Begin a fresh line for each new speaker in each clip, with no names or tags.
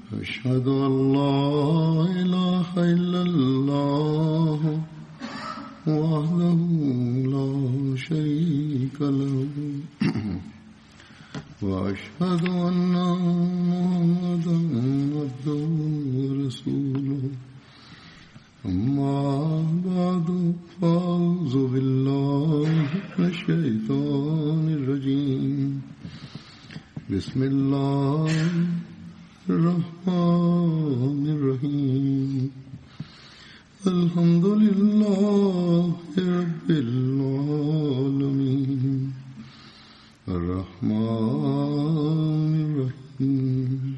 أشهد أن لا إله إلا الله وحده لا شريك له وأشهد أن محمدا عبده ورسوله أما بعد فأعوذ بالله من الشيطان الرجيم بسم الله الرحمن الرحيم الحمد لله رب العالمين الرحمن الرحيم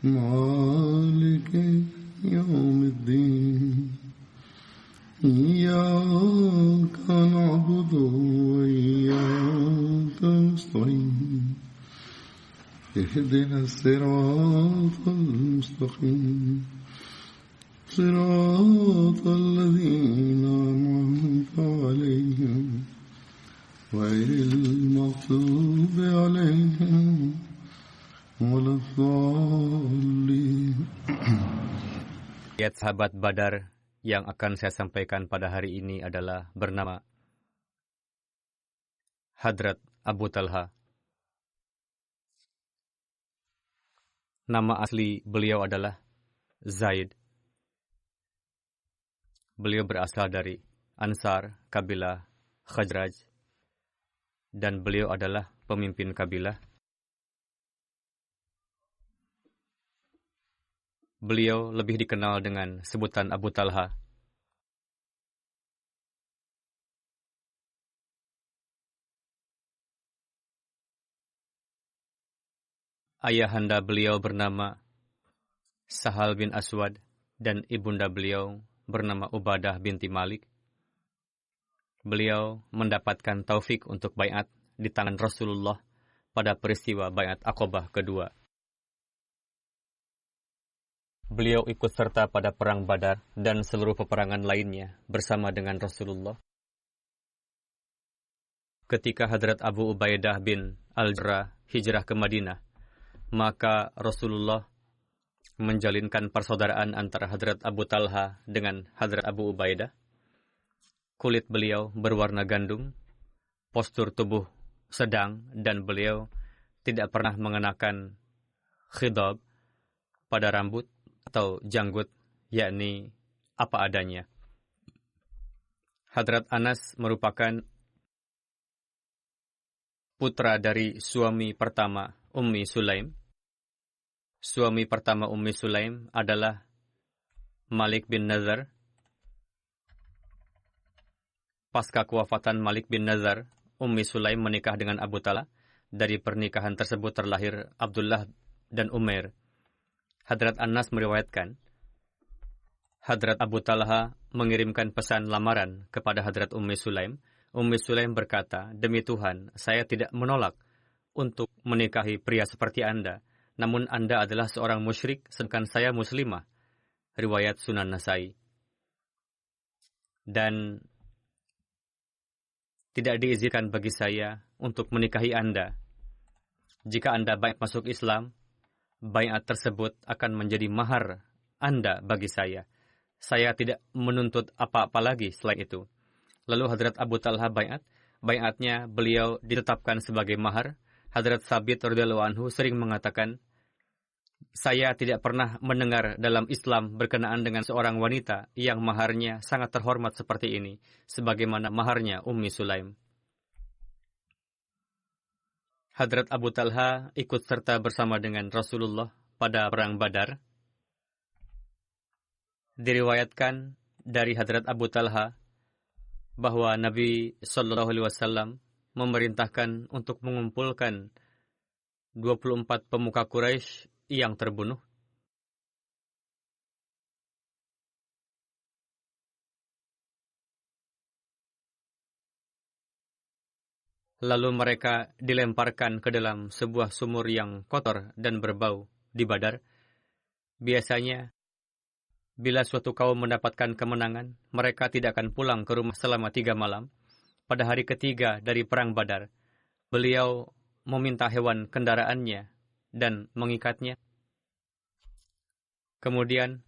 مالك يوم الدين إياك نعبد وإياك نستعين اهدنا الصراط المستقيم صراط الذين أنعمت عليهم غير المغضوب عليهم ولا الضالين.
Ayat sahabat Badar yang akan saya sampaikan pada hari ini adalah bernama Hadrat Abu Talha. Nama asli beliau adalah Zaid. Beliau berasal dari Ansar, kabilah Khazraj, dan beliau adalah pemimpin kabilah. Beliau lebih dikenal dengan sebutan Abu Talha. Ayahanda beliau bernama Sahal bin Aswad dan ibunda beliau bernama Ubadah binti Malik. Beliau mendapatkan taufik untuk baiat di tangan Rasulullah pada peristiwa baiat Aqabah kedua. Beliau ikut serta pada perang Badar dan seluruh peperangan lainnya bersama dengan Rasulullah. Ketika Hadrat Abu Ubaidah bin Al-Jarrah hijrah ke Madinah, maka Rasulullah menjalinkan persaudaraan antara Hadrat Abu Talha dengan Hadrat Abu Ubaidah. Kulit beliau berwarna gandum, postur tubuh sedang, dan beliau tidak pernah mengenakan khidab pada rambut atau janggut, yakni apa adanya. Hadrat Anas merupakan putra dari suami pertama Ummi Sulaim. Suami pertama Ummi Sulaim adalah Malik bin Nazar. Pasca kewafatan Malik bin Nazar, Ummi Sulaim menikah dengan Abu Talha. Dari pernikahan tersebut terlahir Abdullah dan Umair. Hadrat Anas meriwayatkan, Hadrat Abu Talha mengirimkan pesan lamaran kepada Hadrat Ummi Sulaim. Ummi Sulaim berkata, "Demi Tuhan, saya tidak menolak untuk menikahi pria seperti Anda. Namun Anda adalah seorang musyrik, sedangkan saya muslimah." Riwayat Sunan Nasai. Dan tidak diizinkan bagi saya untuk menikahi Anda. Jika Anda baik masuk Islam, baiat tersebut akan menjadi mahar Anda bagi saya. Saya tidak menuntut apa-apa lagi selain itu. Lalu Hadrat Abu Talha baiatnya beliau ditetapkan sebagai mahar. Hadrat Sabit radhiyallahu anhu sering mengatakan, "Saya tidak pernah mendengar dalam Islam berkenaan dengan seorang wanita yang maharnya sangat terhormat seperti ini, sebagaimana maharnya Ummi Sulaim." Hadrat Abu Talha ikut serta bersama dengan Rasulullah pada perang Badar. Diriwayatkan dari Hadrat Abu Talha bahwa Nabi SAW memerintahkan untuk mengumpulkan 24 pemuka Quraisy yang terbunuh. Lalu mereka dilemparkan ke dalam sebuah sumur yang kotor dan berbau di Badar. Biasanya, bila suatu kaum mendapatkan kemenangan, mereka tidak akan pulang ke rumah selama 3 malam. Pada hari ketiga dari perang Badar, beliau meminta hewan kendaraannya dan mengikatnya. Kemudian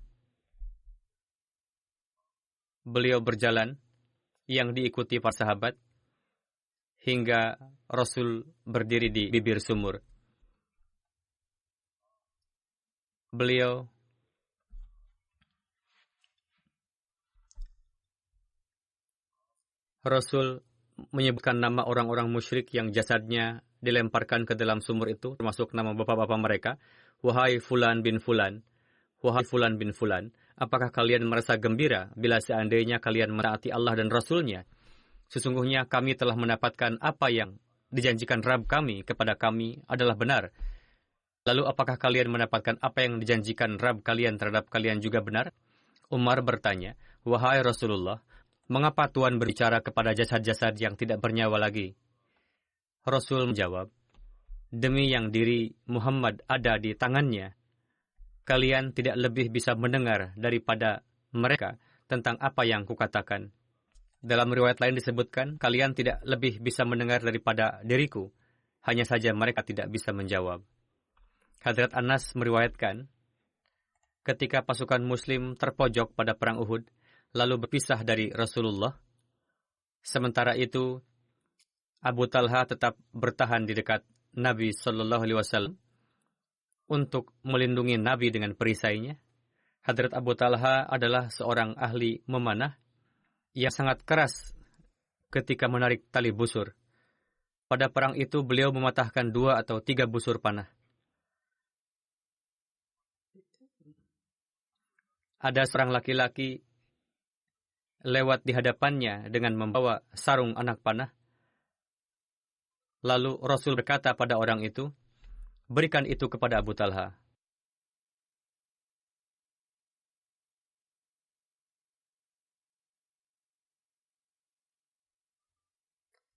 beliau berjalan yang diikuti para sahabat hingga Rasul berdiri di bibir sumur. Rasul menyebutkan nama orang-orang musyrik yang jasadnya dilemparkan ke dalam sumur itu, termasuk nama bapak-bapak mereka. Wahai Fulan bin Fulan, wahai Fulan bin Fulan, apakah kalian merasa gembira bila seandainya kalian menaati Allah dan Rasul-Nya? Sesungguhnya kami telah mendapatkan apa yang dijanjikan Rabb kami kepada kami adalah benar. Lalu apakah kalian mendapatkan apa yang dijanjikan Rabb kalian terhadap kalian juga benar? Umar bertanya, wahai Rasulullah, mengapa Tuhan berbicara kepada jasad-jasad yang tidak bernyawa lagi? Rasul menjawab, demi yang diri Muhammad ada di tangannya, kalian tidak lebih bisa mendengar daripada mereka tentang apa yang kukatakan. Dalam riwayat lain disebutkan, kalian tidak lebih bisa mendengar daripada diriku, hanya saja mereka tidak bisa menjawab. Hadrat Anas meriwayatkan, ketika pasukan Muslim terpojok pada perang Uhud, lalu berpisah dari Rasulullah. Sementara itu, Abu Talha tetap bertahan di dekat Nabi Shallallahu Alaihi Wasallam untuk melindungi Nabi dengan perisainya. Hadrat Abu Talha adalah seorang ahli memanah yang sangat keras ketika menarik tali busur. Pada perang itu, beliau mematahkan 2 atau 3 busur panah. Ada seorang laki-laki lewat di hadapannya dengan membawa sarung anak panah. Lalu Rasul berkata pada orang itu, berikan itu kepada Abu Talha.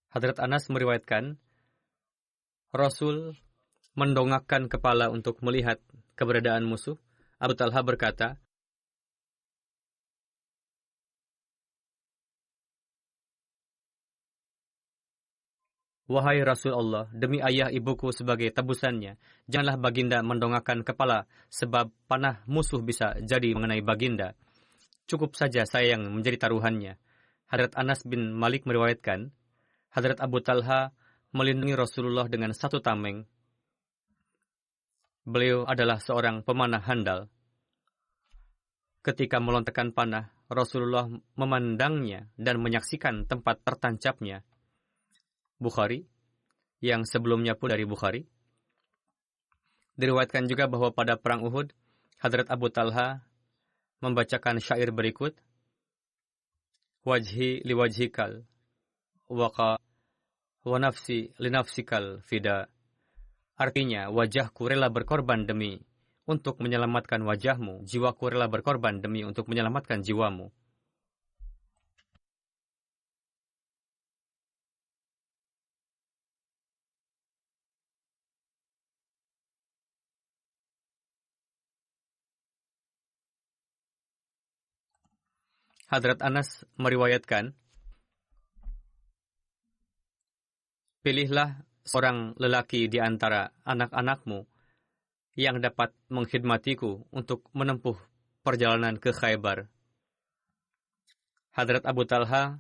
Hadrat Anas meriwayatkan, Rasul mendongakkan kepala untuk melihat keberadaan musuh. Abu Talha berkata, wahai Rasul Allah, demi ayah ibuku sebagai tebusannya, janganlah baginda mendongakkan kepala, sebab panah musuh bisa jadi mengenai baginda. Cukup saja saya yang menjadi taruhannya. Hadrat Anas bin Malik meriwayatkan, Hadrat Abu Talha melindungi Rasulullah dengan 1 tameng. Beliau adalah seorang pemanah handal. Ketika melontarkan panah, Rasulullah memandangnya dan menyaksikan tempat tertancapnya. Bukhari, yang sebelumnya pun dari Bukhari. Diriwayatkan juga bahwa pada perang Uhud, Hadrat Abu Talha membacakan syair berikut, wajhi liwajhikal, waqa wa nafsi linafsikal fida. Artinya, wajahku rela berkorban demi untuk menyelamatkan wajahmu, jiwaku rela berkorban demi untuk menyelamatkan jiwamu. Hadrat Anas meriwayatkan, pilihlah seorang lelaki di antara anak-anakmu yang dapat mengkhidmatiku untuk menempuh perjalanan ke Khaybar. Hadrat Abu Talha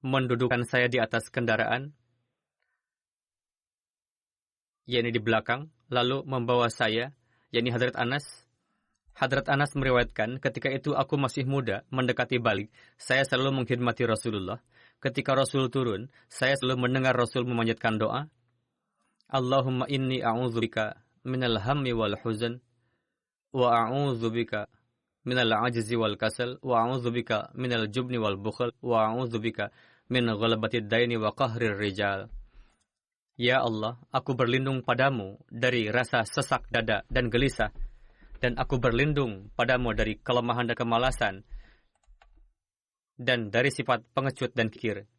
mendudukkan saya di atas kendaraan, yakni di belakang, lalu membawa saya, yakni Hadrat Anas. Hadrat Anas meriwayatkan, ketika itu aku masih muda, mendekati balik, saya selalu mengkhidmati Rasulullah. Ketika Rasul turun, saya selalu mendengar Rasul memanjatkan doa, Allahumma inni a'udzubika minal hammi wal huzn, wa a'udzubika minal ajzi wal kasal, wa a'udzubika minal jubni wal bukhl, wa a'udzubika min ghalabatid daini wa qahrir rijal. Ya Allah, aku berlindung padamu dari rasa sesak dada dan gelisah, dan aku berlindung padamu dari kelemahan dan kemalasan, dan dari sifat pengecut dan kikir.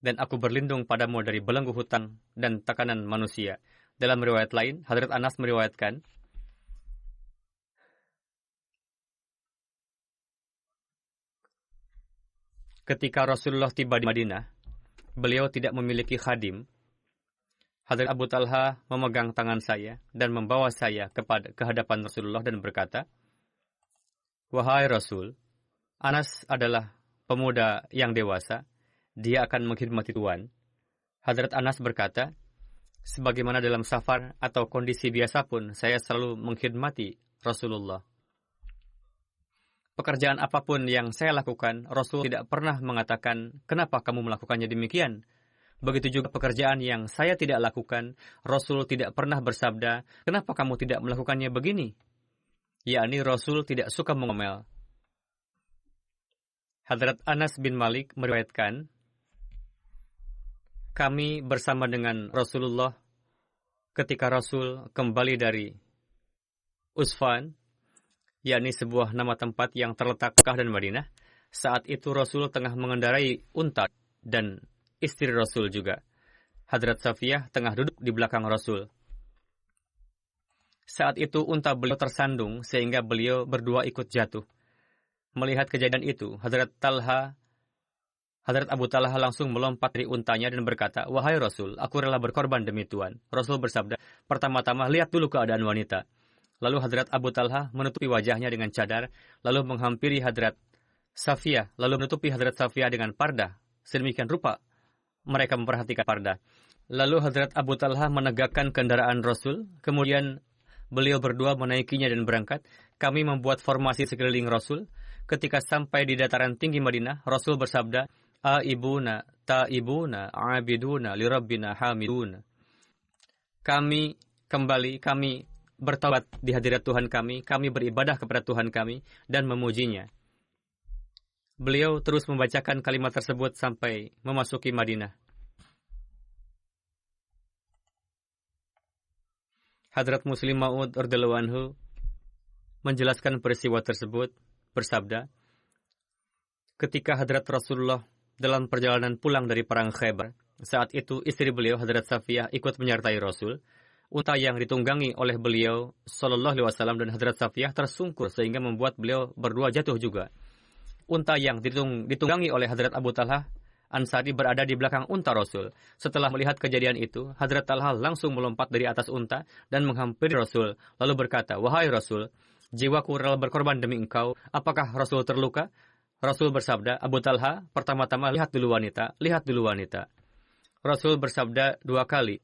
Dan aku berlindung padamu dari belenggu hutang dan tekanan manusia. Dalam riwayat lain, Hadrat Anas meriwayatkan, ketika Rasulullah tiba di Madinah, beliau tidak memiliki khadim. Hadrat Abu Talha memegang tangan saya dan membawa saya ke hadapan Rasulullah dan berkata, "Wahai Rasul, Anas adalah pemuda yang dewasa. Dia akan mengkhidmati Tuhan." Hadrat Anas berkata, "Sebagaimana dalam safar atau kondisi biasa pun, saya selalu mengkhidmati Rasulullah. Pekerjaan apapun yang saya lakukan, Rasul tidak pernah mengatakan, 'Kenapa kamu melakukannya demikian?' Begitu juga pekerjaan yang saya tidak lakukan, Rasul tidak pernah bersabda, 'Kenapa kamu tidak melakukannya begini?' Yakni Rasul tidak suka mengomel." Hadrat Anas bin Malik meriwayatkan, kami bersama dengan Rasulullah ketika Rasul kembali dari Usfan, yakni sebuah nama tempat yang terletak Mekah dan Madinah. Saat itu Rasul tengah mengendarai unta dan istri Rasul juga. Hadrat Safiyah tengah duduk di belakang Rasul. Saat itu unta beliau tersandung sehingga beliau berdua ikut jatuh. Melihat kejadian itu, Hadrat Abu Talha langsung melompat dari untanya dan berkata, "Wahai Rasul, aku rela berkorban demi Tuhan." Rasul bersabda, "Pertama-tama lihat dulu keadaan wanita." Lalu Hadrat Abu Talha menutupi wajahnya dengan cadar, lalu menghampiri Hadrat Safiyah, lalu menutupi Hadrat Safiyah dengan pardah. Sedemikian rupa mereka memperhatikan pardah. Lalu Hadrat Abu Talha menegakkan kendaraan Rasul, kemudian beliau berdua menaikinya dan berangkat. Kami membuat formasi sekeliling Rasul. Ketika sampai di dataran tinggi Madinah, Rasul bersabda, "Aibuna, ta'ibuna, abiduna, lirabbina hamiduna." Kami kembali, kami bertaubat di hadirat Tuhan kami beribadah kepada Tuhan kami, dan memujinya. Beliau terus membacakan kalimat tersebut sampai memasuki Madinah. Hadrat Muslim Maud radhiyallahu anhu menjelaskan peristiwa tersebut, bersabda, ketika Hadrat Rasulullah dalam perjalanan pulang dari perang Khaybar, saat itu istri beliau Hadrat Safiyah ikut menyertai Rasul. Unta yang ditunggangi oleh beliau Sallallahu Alaihi Wasallam dan Hadrat Safiyah tersungkur sehingga membuat beliau berdua jatuh juga. Unta yang ditunggangi oleh Hadrat Abu Talha Ansari berada di belakang unta Rasul. Setelah melihat kejadian itu, Hadrat Talha langsung melompat dari atas unta dan menghampiri Rasul, lalu berkata, "Wahai Rasul, jiwaku rela berkorban demi engkau. Apakah Rasul terluka?" Rasul bersabda, "Abu Talha, pertama-tama lihat dulu wanita, lihat dulu wanita." Rasul bersabda 2 kali.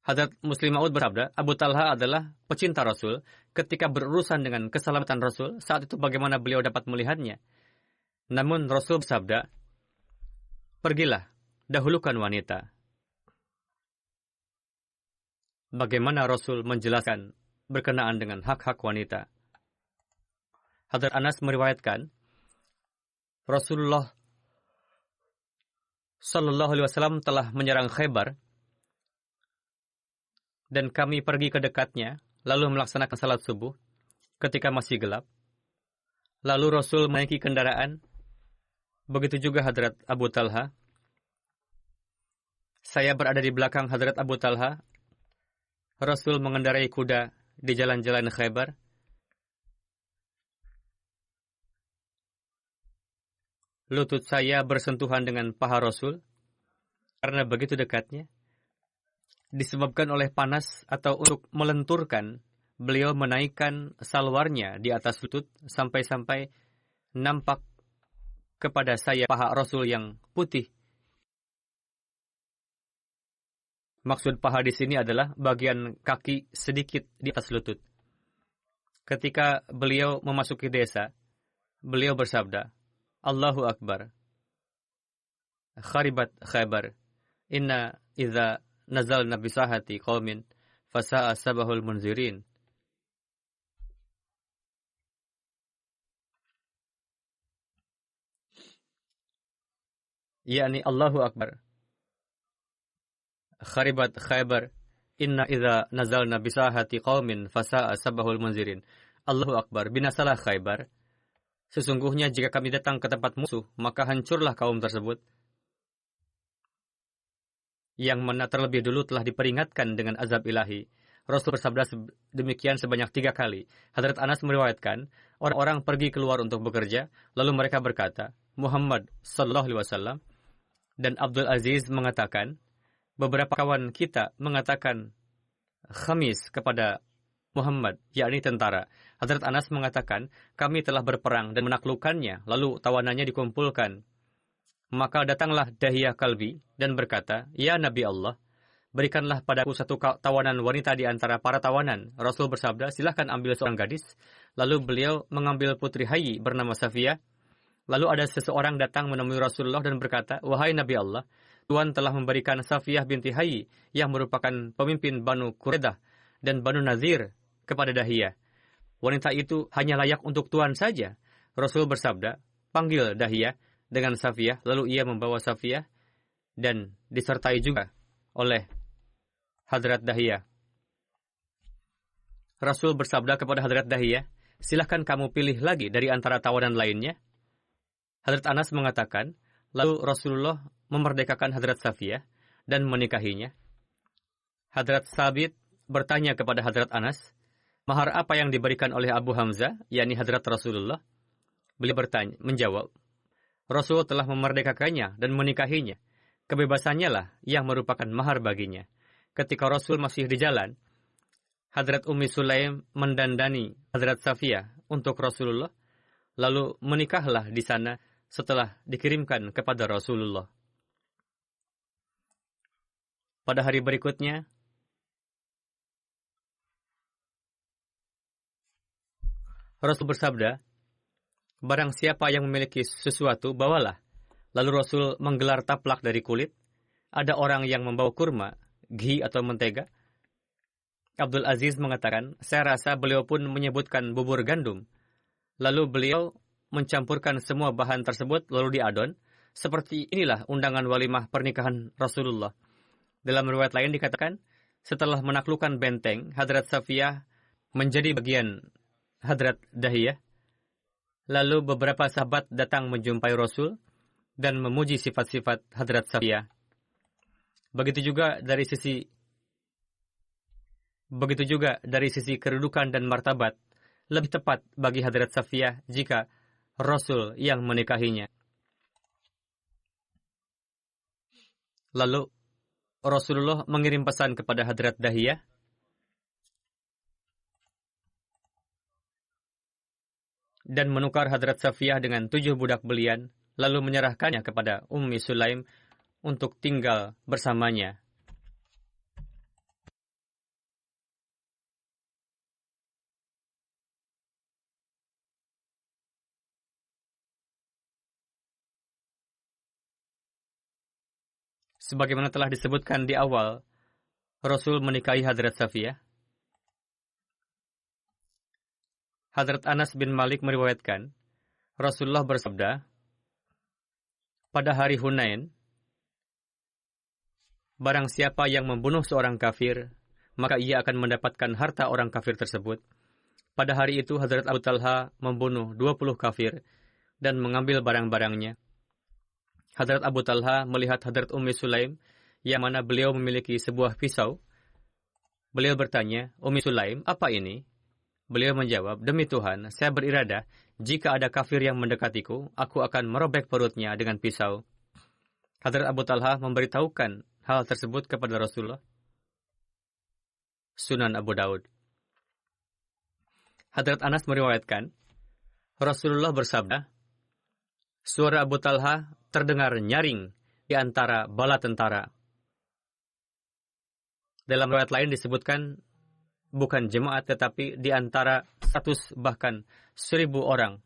Hadrat Muslim Maud bersabda, Abu Talha adalah pecinta Rasul. Ketika berurusan dengan keselamatan Rasul, saat itu bagaimana beliau dapat melihatnya? Namun Rasul bersabda, "Pergilah, dahulukan wanita." Bagaimana Rasul menjelaskan berkenaan dengan hak-hak wanita? Hadrat Anas meriwayatkan, Rasulullah Sallallahu Alaihi Wasallam telah menyerang Khaybar, dan kami pergi ke dekatnya, lalu melaksanakan salat subuh ketika masih gelap. Lalu Rasul menaiki kendaraan. Begitu juga Hadrat Abu Talha. Saya berada di belakang Hadrat Abu Talha. Rasul mengendarai kuda di jalan-jalan Khaybar. Lutut saya bersentuhan dengan paha Rasul karena begitu dekatnya. Disebabkan oleh panas atau untuk melenturkan, beliau menaikkan salwarnya di atas lutut sampai-sampai nampak kepada saya paha Rasul yang putih. Maksud paha di sini adalah bagian kaki sedikit di atas lutut. Ketika beliau memasuki desa, beliau bersabda, "Allahu Akbar. Kharibat Khaybar. Inna idza nazalna bisahati qaumin fasa'a sabahul munzirin." yakni Allahu Akbar. Kharibat Khaybar. Inna idza nazalna bisahati qaumin fasa'a sabahul munzirin. Allahu Akbar. Binasalah Khaybar. Sesungguhnya jika kami datang ke tempat musuh, maka hancurlah kaum tersebut, yang mana terlebih dulu telah diperingatkan dengan azab ilahi. Rasul bersabda demikian sebanyak 3 kali. Hadrat Anas meriwayatkan, orang-orang pergi keluar untuk bekerja, lalu mereka berkata, Muhammad sallallahu alaihi wasallam, Dan Abdul Aziz mengatakan, beberapa kawan kita mengatakan khamis kepada Muhammad, yakni tentara. Hazrat Anas mengatakan, kami telah berperang dan menaklukkannya, lalu tawanannya dikumpulkan. Maka datanglah Dahiyah Kalbi dan berkata, Ya Nabi Allah, berikanlah padaku satu tawanan wanita di antara para tawanan. Rasul bersabda, silahkan ambil seorang gadis. Lalu beliau mengambil putri Hayy bernama Safiyah. Lalu ada seseorang datang menemui Rasulullah dan berkata, Wahai Nabi Allah, Tuhan telah memberikan Safiyah binti Hayy yang merupakan pemimpin Banu Quraidah dan Banu Nazir kepada Dahiyah. Wanita itu hanya layak untuk Tuhan saja. Rasul bersabda, panggil Dahiyah dengan Safiyah, lalu ia membawa Safiyah dan disertai juga oleh Hadrat Dahiyah. Rasul bersabda kepada Hadrat Dahiyah, silahkan kamu pilih lagi dari antara tawanan lainnya. Hadrat Anas mengatakan, lalu Rasulullah memerdekakan Hadrat Safiyah dan menikahinya. Hadrat Sabit bertanya kepada Hadrat Anas, mahar apa yang diberikan oleh Abu Hamzah, yakni Hadrat Rasulullah? Beliau menjawab, Rasul telah memerdekakannya dan menikahinya. Kebebasannya lah yang merupakan mahar baginya. Ketika Rasul masih di jalan, Hadrat Ummi Sulaim mendandani Hadrat Safiyah untuk Rasulullah, lalu menikahlah di sana setelah dikirimkan kepada Rasulullah. Pada hari berikutnya, Rasul bersabda, barang siapa yang memiliki sesuatu, bawalah. Lalu Rasul menggelar taplak dari kulit. Ada orang yang membawa kurma, ghee atau mentega. Abdul Aziz mengatakan, saya rasa beliau pun menyebutkan bubur gandum. Lalu beliau mencampurkan semua bahan tersebut lalu diadon. Seperti inilah undangan walimah pernikahan Rasulullah. Dalam riwayat lain dikatakan, setelah menaklukkan benteng, Hadrat Safiyah menjadi bagian Hadrat Dahiyah. Lalu beberapa sahabat datang menjumpai Rasul dan memuji sifat-sifat Hadrat Safiyah. Begitu juga dari sisi kedudukan dan martabat, lebih tepat bagi Hadrat Safiyah jika Rasul yang menikahinya. Lalu Rasulullah mengirim pesan kepada Hadrat Dahiyah, dan menukar Hadrat Safiyah dengan 7 budak belian, lalu menyerahkannya kepada Ummi Sulaim untuk tinggal bersamanya. Sebagaimana telah disebutkan di awal, Rasul menikahi Hadrat Safiyah. Hadrat Anas bin Malik meriwayatkan, Rasulullah bersabda, pada hari Hunain, barang siapa yang membunuh seorang kafir, maka ia akan mendapatkan harta orang kafir tersebut. Pada hari itu, Hadrat Abu Talha membunuh 20 kafir dan mengambil barang-barangnya. Hadrat Abu Talha melihat Hadrat Ummi Sulaim, yang mana beliau memiliki sebuah pisau. Beliau bertanya, Ummi Sulaim, apa ini? Beliau menjawab, demi Tuhan, saya beriradah, jika ada kafir yang mendekatiku, aku akan merobek perutnya dengan pisau. Hadrat Abu Talha memberitahukan hal tersebut kepada Rasulullah. Sunan Abu Daud. Hadrat Anas meriwayatkan, Rasulullah bersabda, suara Abu Talha terdengar nyaring di antara bala tentara. Dalam riwayat lain disebutkan, bukan jemaat tetapi di antara 100 bahkan 1000 orang.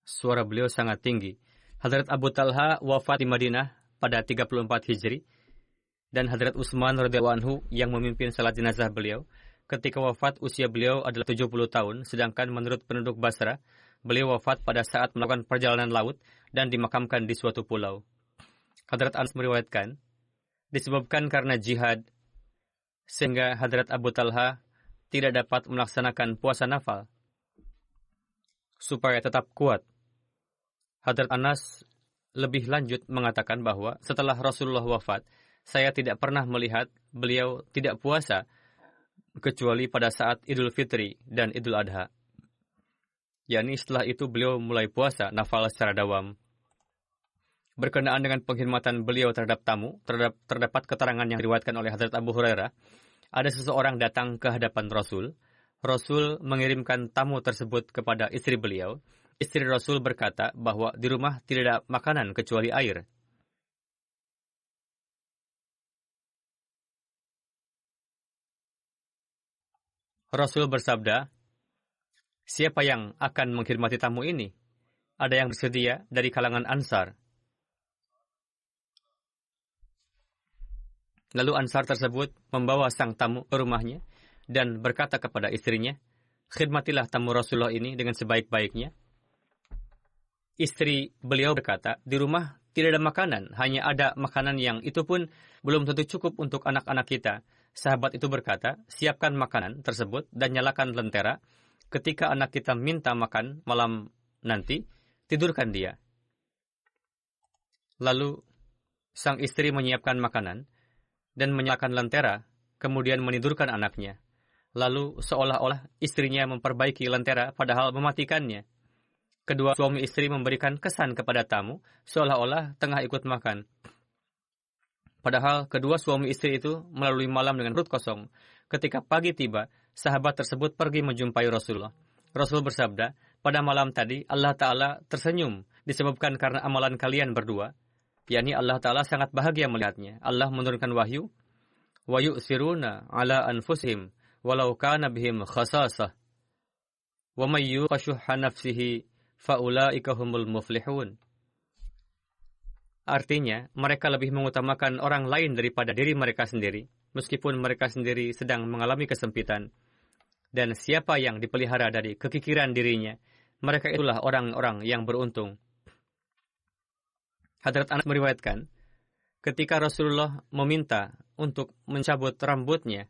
Suara beliau sangat tinggi. Hadrat Abu Talha wafat di Madinah pada 34 Hijri, dan Hadrat Utsman radhiyallahu anhu yang memimpin salat jenazah beliau. Ketika wafat, usia beliau adalah 70 tahun, sedangkan menurut penduduk Basra, beliau wafat pada saat melakukan perjalanan laut dan dimakamkan di suatu pulau. Hadrat Anas meriwayatkan, disebabkan karena jihad, sehingga Hadrat Abu Talha tidak dapat melaksanakan puasa nafal. Supaya tetap kuat, Hadrat Anas lebih lanjut mengatakan bahwa setelah Rasulullah wafat, saya tidak pernah melihat beliau tidak puasa, kecuali pada saat Idul Fitri dan Idul Adha. yakni setelah itu beliau mulai puasa nafal secara dawam. Berkenaan dengan penghormatan beliau terhadap tamu, terdapat keterangan yang diriwayatkan oleh Hadrat Abu Hurairah. Ada seseorang datang ke hadapan Rasul. Rasul mengirimkan tamu tersebut kepada istri beliau. Istri Rasul berkata bahwa di rumah tidak ada makanan kecuali air. Rasul bersabda, siapa yang akan menghormati tamu ini? Ada yang bersedia dari kalangan Ansar. Lalu Ansar tersebut membawa sang tamu ke rumahnya dan berkata kepada istrinya, khidmatilah tamu Rasulullah ini dengan sebaik-baiknya. Istri beliau berkata, di rumah tidak ada makanan, hanya ada makanan yang itu pun belum tentu cukup untuk anak-anak kita. Sahabat itu berkata, siapkan makanan tersebut dan nyalakan lentera. Ketika anak kita minta makan malam nanti, tidurkan dia. Lalu sang istri menyiapkan makanan dan menyalakan lentera, kemudian menidurkan anaknya. Lalu seolah-olah istrinya memperbaiki lentera padahal mematikannya. Kedua suami istri memberikan kesan kepada tamu, seolah-olah tengah ikut makan. Padahal kedua suami istri itu melalui malam dengan perut kosong. Ketika pagi tiba, sahabat tersebut pergi menjumpai Rasulullah. Rasul bersabda, pada malam tadi Allah Ta'ala tersenyum disebabkan karena amalan kalian berdua. yakni Allah Ta'ala sangat bahagia melihatnya. Allah menurunkan wahyu, wa yu'siruna ala anfusihim walau kana bihim khasasah wa may yuqashuha nafsihi faulaika humul muflihun. Artinya, mereka lebih mengutamakan orang lain daripada diri mereka sendiri, meskipun mereka sendiri sedang mengalami kesempitan. Dan siapa yang dipelihara dari kekikiran dirinya, mereka itulah orang-orang yang beruntung. Hadrat Anas meriwayatkan, ketika Rasulullah meminta untuk mencabut rambutnya,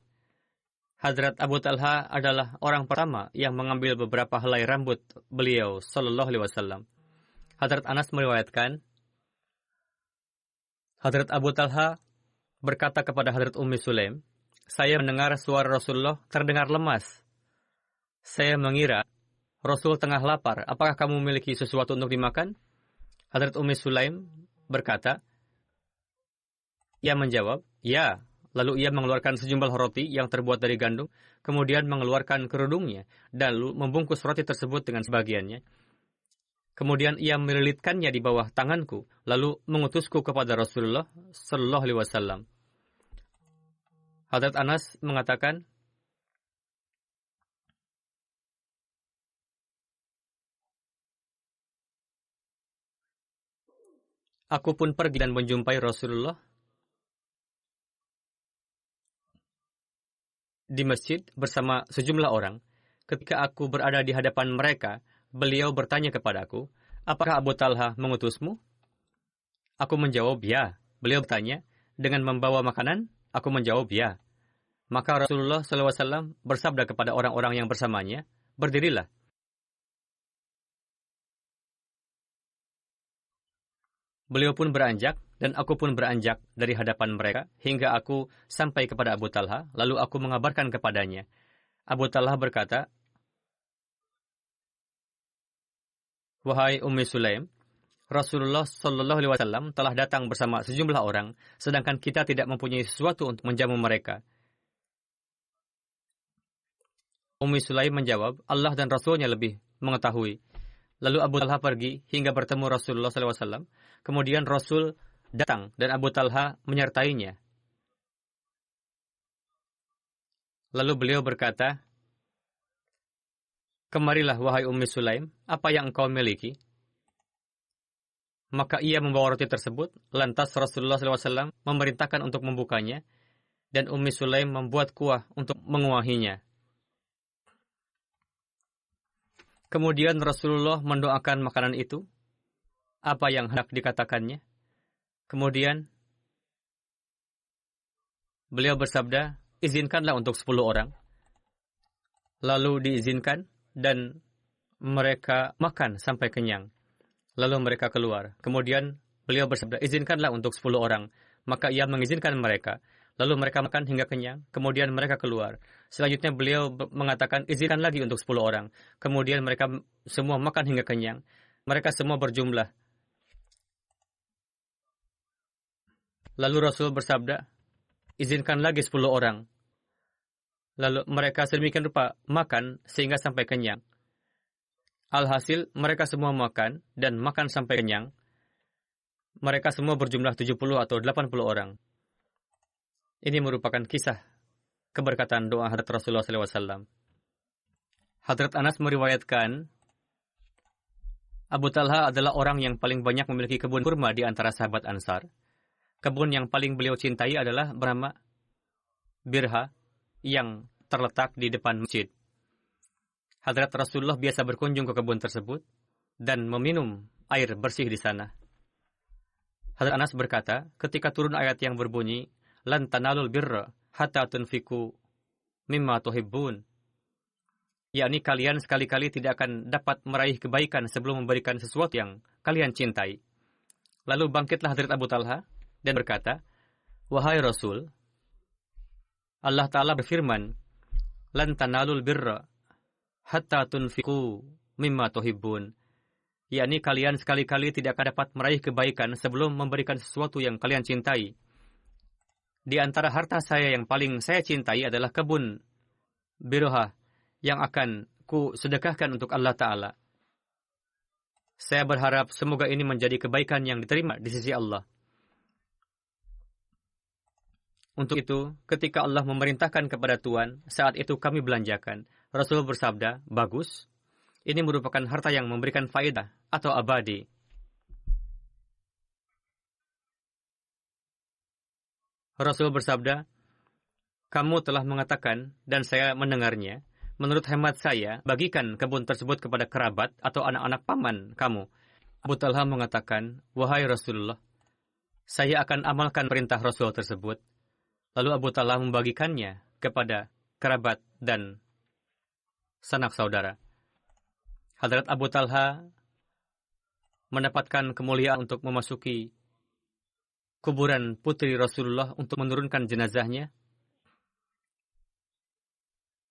Hadrat Abu Talha adalah orang pertama yang mengambil beberapa helai rambut beliau sallallahu alaihi wasallam. Hadrat Anas meriwayatkan, Hadrat Abu Talha berkata kepada Hadrat Ummi Sulaim, saya mendengar suara Rasulullah terdengar lemas. Saya mengira Rasul tengah lapar. Apakah kamu memiliki sesuatu untuk dimakan? Hadrat Ummi Sulaim berkata, ia menjawab, ya. Lalu ia mengeluarkan sejumlah roti yang terbuat dari gandum, kemudian mengeluarkan kerudungnya, dan lalu membungkus roti tersebut dengan sebagiannya. Kemudian ia melilitkannya di bawah tanganku, lalu mengutusku kepada Rasulullah sallallahu alaihi wasallam. Hadrat Anas mengatakan, aku pun pergi dan menjumpai Rasulullah di masjid bersama sejumlah orang. Ketika aku berada di hadapan mereka, beliau bertanya kepadaku, apakah Abu Talha mengutusmu? Aku menjawab, ya. Beliau bertanya, dengan membawa makanan? Aku menjawab, ya. Maka Rasulullah SAW bersabda kepada orang-orang yang bersamanya, berdirilah. Beliau pun beranjak, dan aku pun beranjak dari hadapan mereka, hingga aku sampai kepada Abu Talha, lalu aku mengabarkan kepadanya. Abu Talha berkata, wahai Ummi Sulaim, Rasulullah sallallahu alaihi wasallam telah datang bersama sejumlah orang, sedangkan kita tidak mempunyai sesuatu untuk menjamu mereka. Ummi Sulaim menjawab, Allah dan Rasulnya lebih mengetahui. Lalu Abu Talha pergi hingga bertemu Rasulullah sallallahu alaihi wasallam. Kemudian Rasul datang dan Abu Talha menyertainya. Lalu beliau berkata, kemarilah wahai Ummi Sulaim, apa yang engkau miliki? Maka ia membawa roti tersebut, lantas Rasulullah SAW memerintahkan untuk membukanya, dan Ummi Sulaim membuat kuah untuk menguahinya. Kemudian Rasulullah mendoakan makanan itu, apa yang hendak dikatakannya. Kemudian beliau bersabda, izinkanlah untuk 10 orang. Lalu diizinkan, dan mereka makan sampai kenyang. Lalu mereka keluar. Kemudian beliau bersabda, izinkanlah untuk 10 orang. Maka ia mengizinkan mereka. Lalu mereka makan hingga kenyang. Kemudian mereka keluar. Selanjutnya beliau mengatakan, izinkan lagi untuk 10 orang. Kemudian mereka semua makan hingga kenyang. Mereka semua berjumlah. Lalu Rasul bersabda, izinkan lagi 10 orang. Lalu mereka sedemikian rupa makan sehingga sampai kenyang. Alhasil mereka semua makan dan makan sampai kenyang. Mereka semua berjumlah 70 atau 80 orang. Ini merupakan kisah keberkatan doa Hadrat Rasulullah SAW. Hadrat Anas meriwayatkan, Abu Talha adalah orang yang paling banyak memiliki kebun kurma di antara sahabat Ansar. Kebun yang paling beliau cintai adalah bernama Birha, yang terletak di depan masjid. Hadrat Rasulullah biasa berkunjung ke kebun tersebut dan meminum air bersih di sana. Hadrat Anas berkata, ketika turun ayat yang berbunyi, lan tanalul birra hatta tunfiku mimma tuhibbun, yakni kalian sekali-kali tidak akan dapat meraih kebaikan sebelum memberikan sesuatu yang kalian cintai. Lalu bangkitlah Hadrat Abu Talha dan berkata, wahai Rasul, Allah Ta'ala berfirman, lan tanalul birra hatta tunfiku mimma tuhibbun, yakni kalian sekali-kali tidak akan dapat meraih kebaikan sebelum memberikan sesuatu yang kalian cintai. Di antara harta saya yang paling saya cintai adalah kebun Birha yang akan ku sedekahkan untuk Allah Ta'ala. Saya berharap semoga ini menjadi kebaikan yang diterima di sisi Allah. Untuk itu, ketika Allah memerintahkan kepada Tuhan, saat itu kami belanjakan. Rasul bersabda, bagus. Ini merupakan harta yang memberikan faedah atau abadi. Rasul bersabda, kamu telah mengatakan dan saya mendengarnya. Menurut hemat saya, bagikan kebun tersebut kepada kerabat atau anak-anak paman kamu. Abu Talha mengatakan, wahai Rasulullah, saya akan amalkan perintah Rasul tersebut. Lalu Abu Talha membagikannya kepada kerabat dan sanak saudara. Hadrat Abu Talha mendapatkan kemuliaan untuk memasuki kuburan putri Rasulullah untuk menurunkan jenazahnya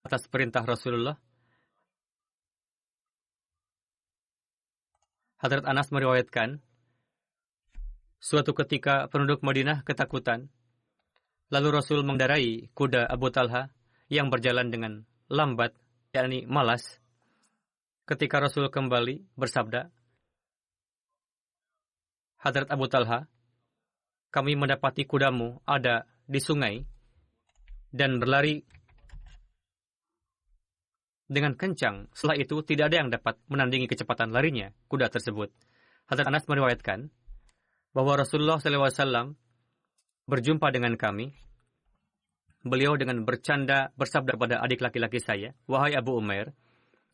atas perintah Rasulullah. Hadrat Anas meriwayatkan, suatu ketika penduduk Madinah ketakutan. Lalu Rasul mengendarai kuda Abu Talha yang berjalan dengan lambat, yakni malas. Ketika Rasul kembali bersabda, Hadrat Abu Talha, kami mendapati kudamu ada di sungai dan berlari dengan kencang. Setelah itu tidak ada yang dapat menandingi kecepatan larinya kuda tersebut. Hadrat Anas meriwayatkan bahwa Rasulullah SAW berjumpa dengan kami. Beliau dengan bercanda bersabda kepada adik laki-laki saya, wahai Abu Umair,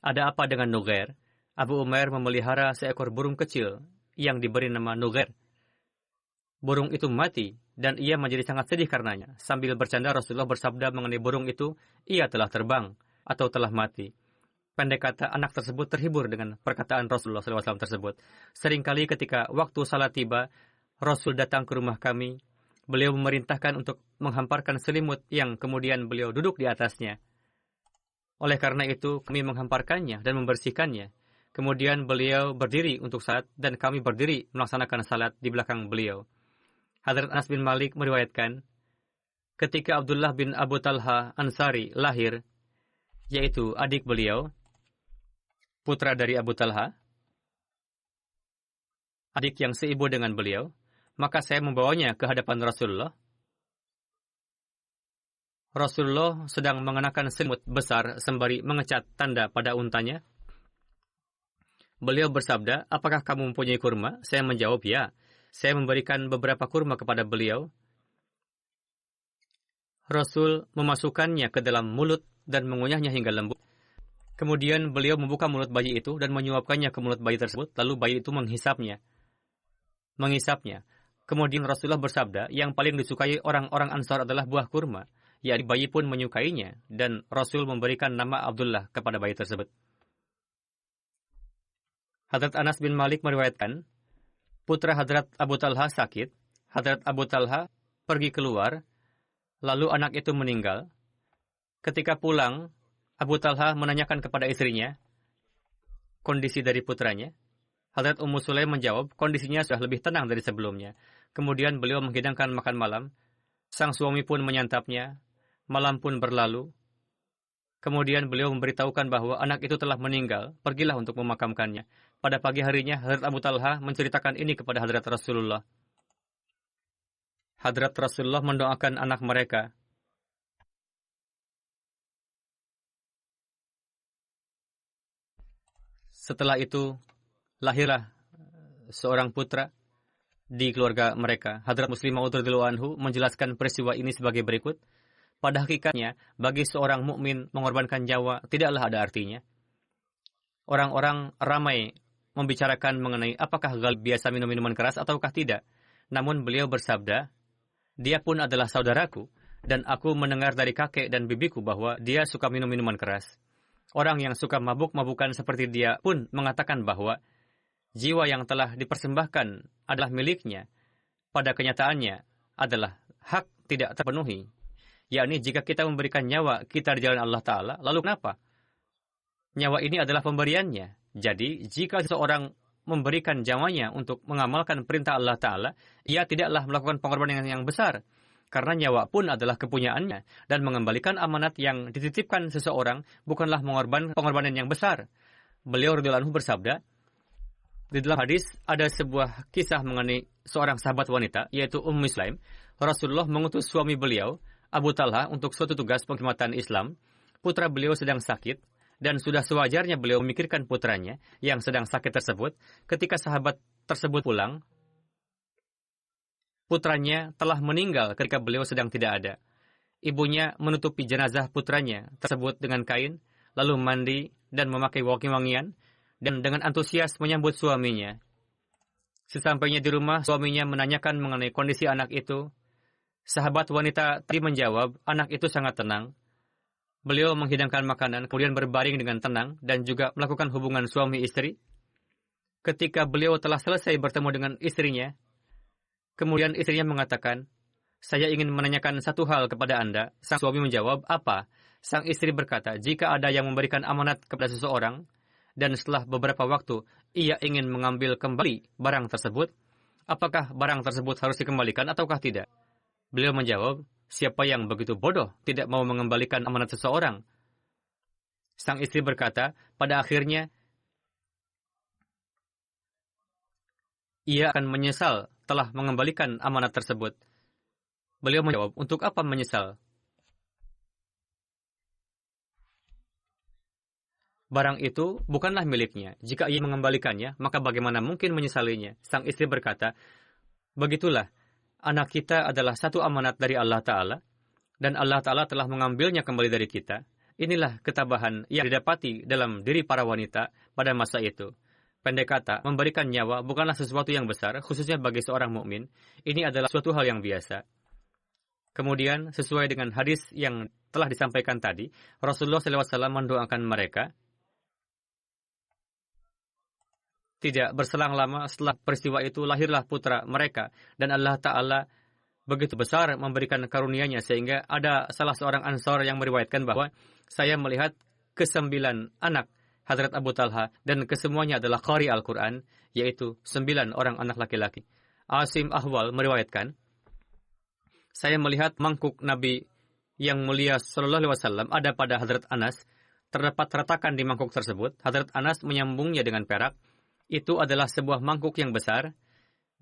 ada apa dengan Nugair? Abu Umair memelihara seekor burung kecil yang diberi nama Nugair. Burung itu mati dan ia menjadi sangat sedih karenanya. Sambil bercanda Rasulullah bersabda mengenai burung itu, ia telah terbang atau telah mati. Pendek kata, anak tersebut terhibur dengan perkataan Rasulullah SAW tersebut. Seringkali ketika waktu salat tiba, Rasul datang ke rumah kami. Beliau memerintahkan untuk menghamparkan selimut yang kemudian beliau duduk di atasnya. Oleh karena itu, kami menghamparkannya dan membersihkannya. Kemudian beliau berdiri untuk salat dan kami berdiri melaksanakan salat di belakang beliau. Hadrat Anas bin Malik meriwayatkan, ketika Abdullah bin Abu Talha Ansari lahir, yaitu adik beliau, putra dari Abu Talha, adik yang seibu dengan beliau, maka saya membawanya ke hadapan Rasulullah. Rasulullah sedang mengenakan selimut besar sembari mengecat tanda pada untanya. Beliau bersabda, apakah kamu mempunyai kurma? Saya menjawab, ya. Saya memberikan beberapa kurma kepada beliau. Rasul memasukkannya ke dalam mulut dan mengunyahnya hingga lembut. Kemudian beliau membuka mulut bayi itu dan menyuapkannya ke mulut bayi tersebut, lalu bayi itu mengisapnya. Kemudian Rasulullah bersabda, yang paling disukai orang-orang Ansar adalah buah kurma. Yakni bayi pun menyukainya, dan Rasul memberikan nama Abdullah kepada bayi tersebut. Hadrat Anas bin Malik meriwayatkan, putra Hadrat Abu Talha sakit. Hadrat Abu Talha pergi keluar, lalu anak itu meninggal. Ketika pulang, Abu Talha menanyakan kepada istrinya kondisi dari putranya. Hadrat Ummu Sulaim menjawab, kondisinya sudah lebih tenang dari sebelumnya. Kemudian beliau menghidangkan makan malam. Sang suami pun menyantapnya. Malam pun berlalu. Kemudian beliau memberitahukan bahwa anak itu telah meninggal. Pergilah untuk memakamkannya. Pada pagi harinya, Hadrat Abu Talha menceritakan ini kepada Hadrat Rasulullah. Hadrat Rasulullah mendoakan anak mereka. Setelah itu, lahirlah seorang putra di keluarga mereka. Hadrat Muslim Maud radhiyallahu anhu menjelaskan peristiwa ini sebagai berikut. Pada hakikatnya, bagi seorang mukmin mengorbankan nyawa tidaklah ada artinya. Orang-orang ramai membicarakan mengenai apakah Ghalib biasa minum minuman keras ataukah tidak. Namun beliau bersabda, dia pun adalah saudaraku, dan aku mendengar dari kakek dan bibiku bahwa dia suka minum minuman keras. Orang yang suka mabuk-mabukan seperti dia pun mengatakan bahwa jiwa yang telah dipersembahkan adalah miliknya. Pada kenyataannya adalah hak tidak terpenuhi. Yakni jika kita memberikan nyawa kita di jalan Allah Ta'ala, lalu kenapa? Nyawa ini adalah pemberiannya. Jadi, jika seseorang memberikan nyawanya untuk mengamalkan perintah Allah Ta'ala, ia tidaklah melakukan pengorbanan yang besar. Karena nyawa pun adalah kepunyaannya, dan mengembalikan amanat yang dititipkan seseorang bukanlah pengorbanan yang besar. Beliau radhiyallahu anhu bersabda, di dalam hadis ada sebuah kisah mengenai seorang sahabat wanita, yaitu Ummu Sulaim. Rasulullah mengutus suami beliau, Abu Talha, untuk suatu tugas pengkhidmatan Islam. Putra beliau sedang sakit, dan sudah sewajarnya beliau memikirkan putranya yang sedang sakit tersebut. Ketika sahabat tersebut pulang, putranya telah meninggal ketika beliau sedang tidak ada. Ibunya menutupi jenazah putranya tersebut dengan kain, lalu mandi dan memakai wangi-wangian, dan dengan antusias menyambut suaminya. Sesampainya di rumah, suaminya menanyakan mengenai kondisi anak itu. Sahabat wanita tadi menjawab, anak itu sangat tenang. Beliau menghidangkan makanan, kemudian berbaring dengan tenang, dan juga melakukan hubungan suami istri. Ketika beliau telah selesai bertemu dengan istrinya, kemudian istrinya mengatakan, saya ingin menanyakan satu hal kepada Anda. Sang suami menjawab, apa? Sang istri berkata, jika ada yang memberikan amanat kepada seseorang, dan setelah beberapa waktu, ia ingin mengambil kembali barang tersebut, apakah barang tersebut harus dikembalikan ataukah tidak? Beliau menjawab, siapa yang begitu bodoh tidak mau mengembalikan amanat seseorang? Sang istri berkata, pada akhirnya, ia akan menyesal telah mengembalikan amanat tersebut. Beliau menjawab, untuk apa menyesal? Barang itu bukanlah miliknya. Jika ia mengembalikannya, maka bagaimana mungkin menyesalinya? Sang istri berkata, begitulah, anak kita adalah satu amanat dari Allah Ta'ala, dan Allah Ta'ala telah mengambilnya kembali dari kita. Inilah ketabahan yang didapati dalam diri para wanita pada masa itu. Pendek kata, memberikan nyawa bukanlah sesuatu yang besar, khususnya bagi seorang mukmin. Ini adalah suatu hal yang biasa. Kemudian, sesuai dengan hadis yang telah disampaikan tadi, Rasulullah SAW mendoakan mereka. Tidak berselang lama setelah peristiwa itu, lahirlah putra mereka. Dan Allah Ta'ala begitu besar memberikan karunia-Nya, sehingga ada salah seorang Ansar yang meriwayatkan bahwa saya melihat 9 anak Hadrat Abu Talha, dan kesemuanya adalah qari Al-Quran, yaitu 9 orang anak laki-laki. Asim Ahwal meriwayatkan, saya melihat mangkuk Nabi yang mulia Sallallahu Alaihi Wasallam ada pada Hadrat Anas. Terdapat retakan di mangkuk tersebut. Hadrat Anas menyambungnya dengan perak. Itu adalah sebuah mangkuk yang besar,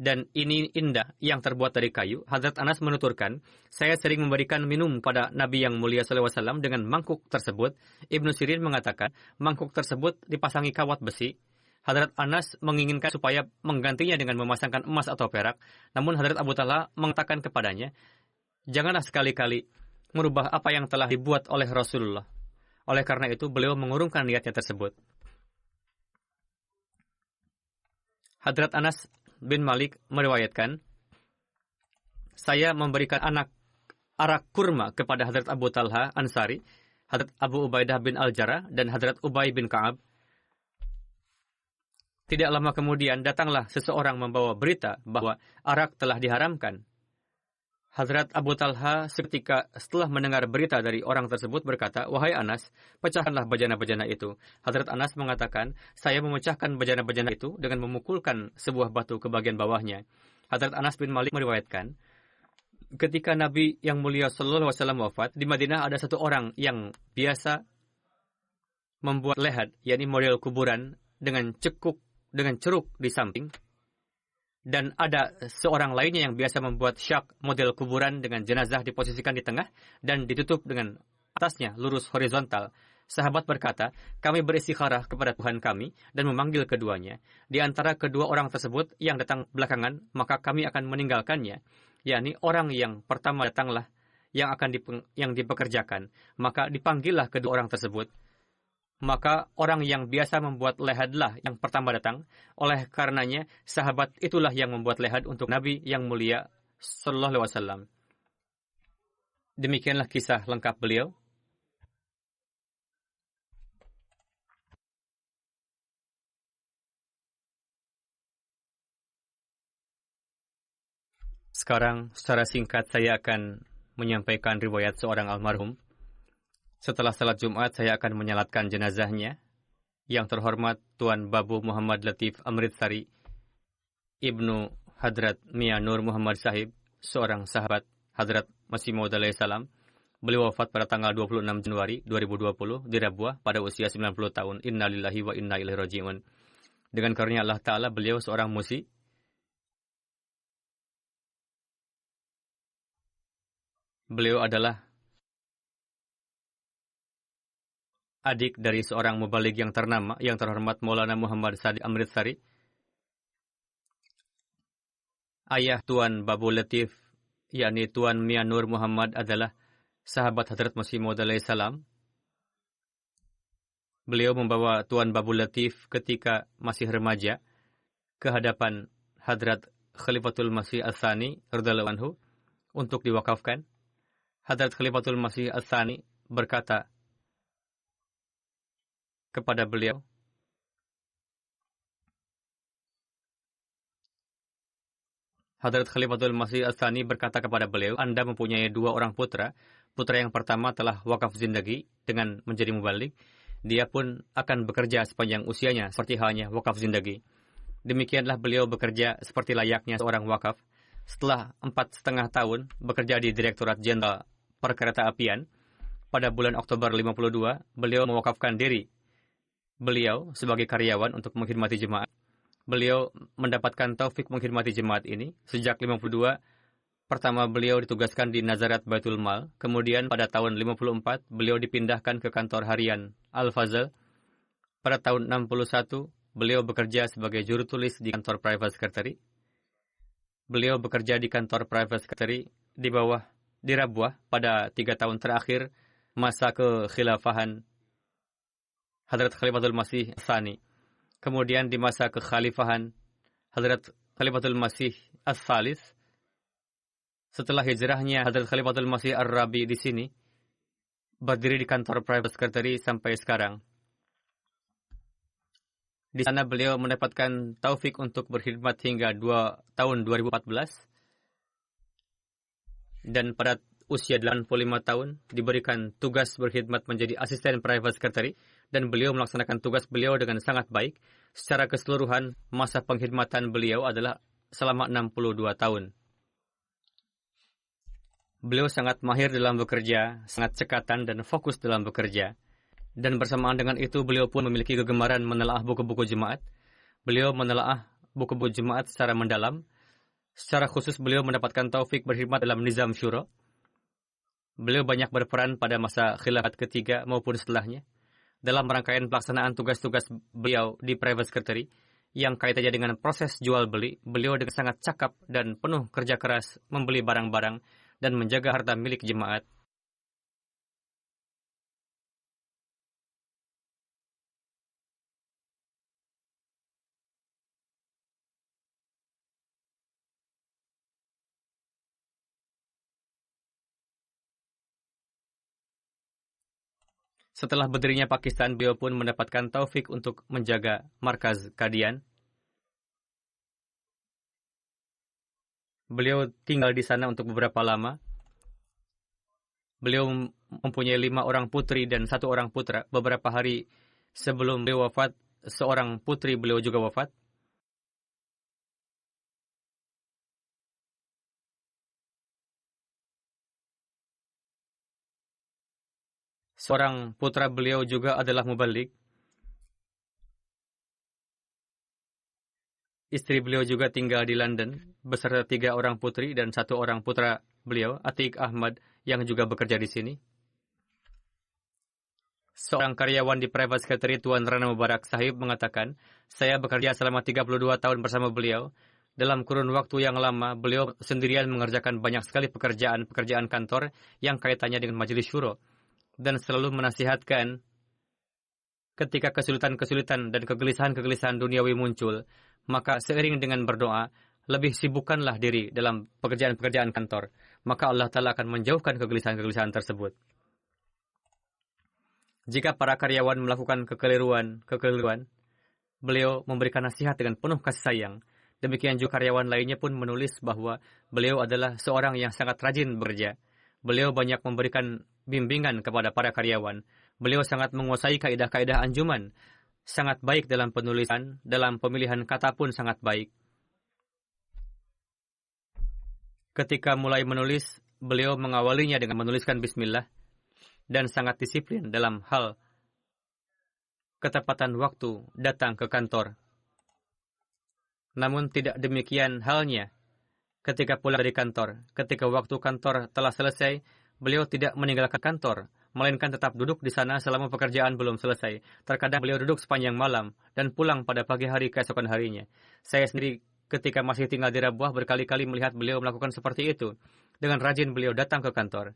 dan ini indah yang terbuat dari kayu. Hadrat Anas menuturkan, saya sering memberikan minum pada Nabi yang mulia SAW dengan mangkuk tersebut. Ibnu Sirin mengatakan, mangkuk tersebut dipasangi kawat besi. Hadrat Anas menginginkan supaya menggantinya dengan memasangkan emas atau perak. Namun Hadrat Abu Talha mengatakan kepadanya, janganlah sekali-kali merubah apa yang telah dibuat oleh Rasulullah. Oleh karena itu, beliau mengurungkan niatnya tersebut. Hadrat Anas bin Malik meriwayatkan, saya memberikan arak kurma kepada Hadrat Abu Talha Ansari, Hadrat Abu Ubaidah bin Al-Jarrah, dan Hadrat Ubay bin Ka'ab. Tidak lama kemudian datanglah seseorang membawa berita bahwa arak telah diharamkan. Hadrat Abu Talha seketika setelah mendengar berita dari orang tersebut berkata, "Wahai Anas, pecahkanlah bejana-bejana itu." Hadrat Anas mengatakan, "Saya memecahkan bejana-bejana itu dengan memukulkan sebuah batu ke bagian bawahnya." Hadrat Anas bin Malik meriwayatkan, ketika Nabi yang mulia Sallallahu Alaihi Wasallam wafat, di Madinah ada satu orang yang biasa membuat lehat, yakni model kuburan dengan ceruk di samping. Dan ada seorang lainnya yang biasa membuat syak model kuburan dengan jenazah diposisikan di tengah dan ditutup dengan atasnya lurus horizontal. Sahabat berkata, kami beristikharah kepada Tuhan kami dan memanggil keduanya. Di antara kedua orang tersebut yang datang belakangan, maka kami akan meninggalkannya. Yakni orang yang pertama datanglah yang dipekerjakan. Maka dipanggillah kedua orang tersebut. Maka orang yang biasa membuat lehadlah yang pertama datang. Oleh karenanya, sahabat itulah yang membuat lehad untuk Nabi yang mulia Sallallahu Alaihi Wasallam. Demikianlah kisah lengkap beliau. Sekarang, secara singkat saya akan menyampaikan riwayat seorang almarhum. Setelah salat Jumat, saya akan menyalatkan jenazahnya. Yang terhormat Tuan Babu Muhammad Latif Amritsari, Ibnu Hadrat Mia Nur Muhammad Sahib, seorang sahabat Hadrat Masih Maud alaihi salam. Beliau wafat pada tanggal 26 Januari 2020 di Rabuah pada usia 90 tahun. Inna lillahi wa inna ilaihi raji'un. Dengan karunia Allah Ta'ala, beliau seorang musi. Beliau adalah adik dari seorang mubaligh yang ternama, yang terhormat Maulana Muhammad Sadiq Amritsari. Ayah Tuan Babu Latif, yakni Tuan Mia Nur Muhammad adalah sahabat Hadrat Masih Maud alaihi salam. Beliau membawa Tuan Babu Latif ketika masih remaja ke hadapan Hadrat Khalifatul Masih Ats-Tsani radhiyallahu anhu untuk diwakafkan. Hadrat Khalifatul Masih Ats-Tsani berkata kepada beliau, Hadrat Khalifatul Masih Ats-Tsani berkata kepada beliau, Anda mempunyai dua orang putra. Putra yang pertama telah wakaf zindagi dengan menjadi mubaligh. Dia pun akan bekerja sepanjang usianya seperti halnya wakaf zindagi. Demikianlah beliau bekerja seperti layaknya seorang wakaf. Setelah 4,5 tahun bekerja di Direktorat Jenderal Perkeretaapian, pada bulan Oktober 52, beliau mewakafkan diri beliau sebagai karyawan untuk mengkhidmati jemaat. Beliau mendapatkan taufik mengkhidmati jemaat ini sejak 52. Pertama beliau ditugaskan di Nazarat Baitul Mal. Kemudian pada tahun 54 beliau dipindahkan ke kantor harian Al-Fazl. Pada tahun 61 beliau bekerja sebagai juru tulis di kantor Private Secretary. Beliau bekerja di kantor Private Secretary di Rabuah pada 3 tahun terakhir masa kekhilafahan Hadrat Khalifatul Masih Ats-Tsani. Kemudian di masa kekhalifahan Hadrat Khalifatul Masih Ats-Tsalits, setelah hijrahnya Hadrat Khalifatul Masih Ar-Rabi di sini, berdiri di kantor Private Secretary sampai sekarang. Di sana beliau mendapatkan taufik untuk berkhidmat hingga tahun 2014. Dan pada usia 85 tahun diberikan tugas berkhidmat menjadi asisten Private Secretary dan beliau melaksanakan tugas beliau dengan sangat baik. Secara keseluruhan, masa pengkhidmatan beliau adalah selama 62 tahun. Beliau sangat mahir dalam bekerja, sangat cekatan dan fokus dalam bekerja. Dan bersamaan dengan itu, beliau pun memiliki kegemaran menelaah buku-buku jemaat. Beliau menelaah buku-buku jemaat secara mendalam. Secara khusus, beliau mendapatkan taufik berkhidmat dalam Nizam Syuro. Beliau banyak berperan pada masa khilafat ketiga maupun setelahnya. Dalam rangkaian pelaksanaan tugas-tugas beliau di Private Secretary yang kaitannya dengan proses jual-beli, beliau dengan sangat cakap dan penuh kerja keras membeli barang-barang dan menjaga harta milik jemaat. Setelah berdirinya Pakistan, beliau pun mendapatkan taufik untuk menjaga markaz Qadian. Beliau tinggal di sana untuk beberapa lama. Beliau mempunyai 5 orang putri dan 1 orang putra. Beberapa hari sebelum beliau wafat, seorang putri beliau juga wafat. Seorang putra beliau juga adalah mubalik. Istri beliau juga tinggal di London beserta 3 orang putri dan 1 orang putra beliau, Atiq Ahmad, yang juga bekerja di sini. Seorang karyawan di Private Secretary Tuan Rana Mubarak Sahib mengatakan, saya bekerja selama 32 tahun bersama beliau. Dalam kurun waktu yang lama, beliau sendirian mengerjakan banyak sekali pekerjaan kantor yang kaitannya dengan majelis syuro, dan selalu menasihatkan ketika kesulitan-kesulitan dan kegelisahan-kegelisahan duniawi muncul, maka seiring dengan berdoa, lebih sibukkanlah diri dalam pekerjaan-pekerjaan kantor, maka Allah Ta'ala akan menjauhkan kegelisahan-kegelisahan tersebut. Jika para karyawan melakukan kekeliruan, beliau memberikan nasihat dengan penuh kasih sayang. Demikian juga karyawan lainnya pun menulis bahwa beliau adalah seorang yang sangat rajin bekerja. Beliau banyak memberikan bimbingan kepada para karyawan. Beliau sangat menguasai kaidah-kaidah anjuman. Sangat baik dalam penulisan, dalam pemilihan kata pun sangat baik. Ketika mulai menulis, beliau mengawalinya dengan menuliskan bismillah dan sangat disiplin dalam hal ketepatan waktu datang ke kantor. Namun tidak demikian halnya ketika pulang dari kantor. Ketika waktu kantor telah selesai, beliau tidak meninggalkan kantor, melainkan tetap duduk di sana selama pekerjaan belum selesai. Terkadang beliau duduk sepanjang malam dan pulang pada pagi hari keesokan harinya. Saya sendiri ketika masih tinggal di Rabuah berkali-kali melihat beliau melakukan seperti itu. Dengan rajin beliau datang ke kantor.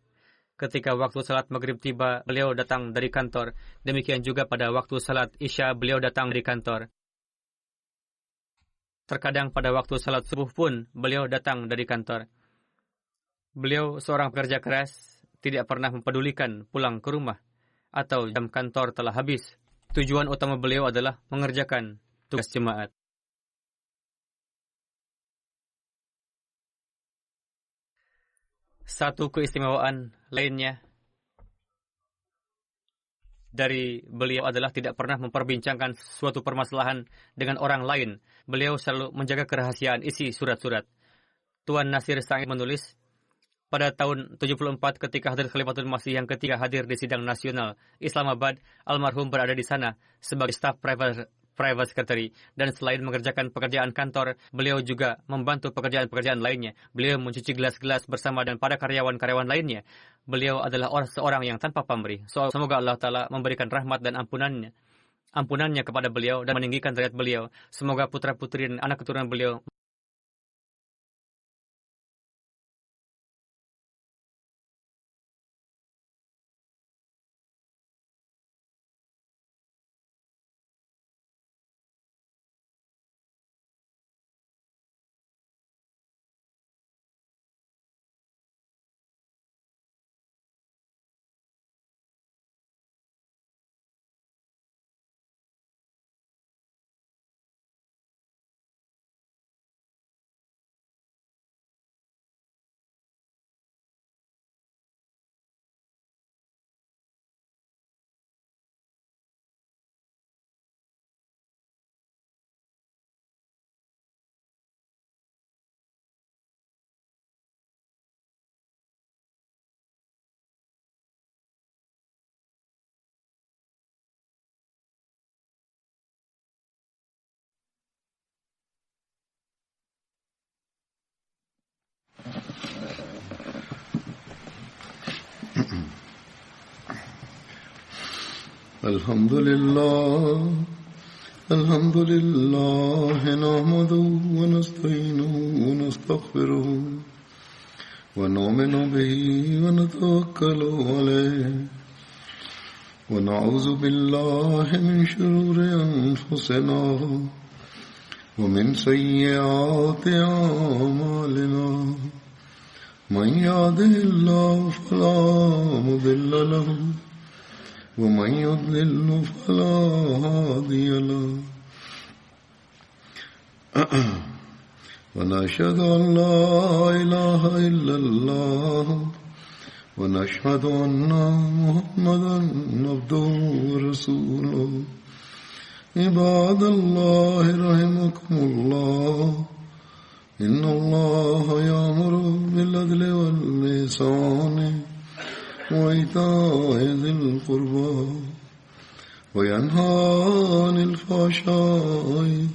Ketika waktu salat maghrib tiba, beliau datang dari kantor. Demikian juga pada waktu salat isya, beliau datang dari kantor. Terkadang pada waktu salat subuh pun, beliau datang dari kantor. Beliau seorang pekerja keras, tidak pernah mempedulikan pulang ke rumah atau jam kantor telah habis. Tujuan utama beliau adalah mengerjakan tugas jemaat. Satu keistimewaan lainnya dari beliau adalah tidak pernah memperbincangkan suatu permasalahan dengan orang lain. Beliau selalu menjaga kerahasiaan isi surat-surat. Tuan Nasir Sa'id menulis, pada tahun 74 ketika Hadrat Khalifatul Masih yang ketiga hadir di sidang nasional Islamabad, almarhum berada di sana sebagai staf private secretary, dan selain mengerjakan pekerjaan kantor, beliau juga membantu pekerjaan-pekerjaan lainnya. Beliau mencuci gelas-gelas bersama dengan para karyawan-karyawan lainnya. Beliau adalah seorang yang tanpa pamrih. Semoga Allah Ta'ala memberikan rahmat dan ampunannya kepada beliau dan meninggikan derajat beliau. Semoga putra-putri dan anak keturunan beliau
الحمد لله نحمده ونستعينه ونستغفره ونؤمن به ونتوكل عليه ونعوذ بالله من شرور أنفسنا ومن سيئات أعمالنا من يهده الله فلا مضل له ومن يضلل فلا هادي له ونشهد أن لا إله إلا الله ونشهد أن محمدا عبده ورسوله عباد الله رحمكم الله إن الله يأمر بالعدل والإحسان وإيتاء ذي القربى وينهى عن الفحشاء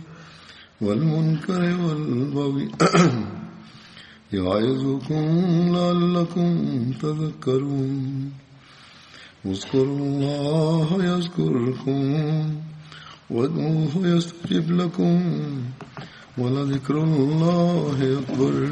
والمنكر والبغي يعظكم لعلكم تذكرون اذكروا الله يذكركم وادعوه يستجب لكم ولذكر الله أكبر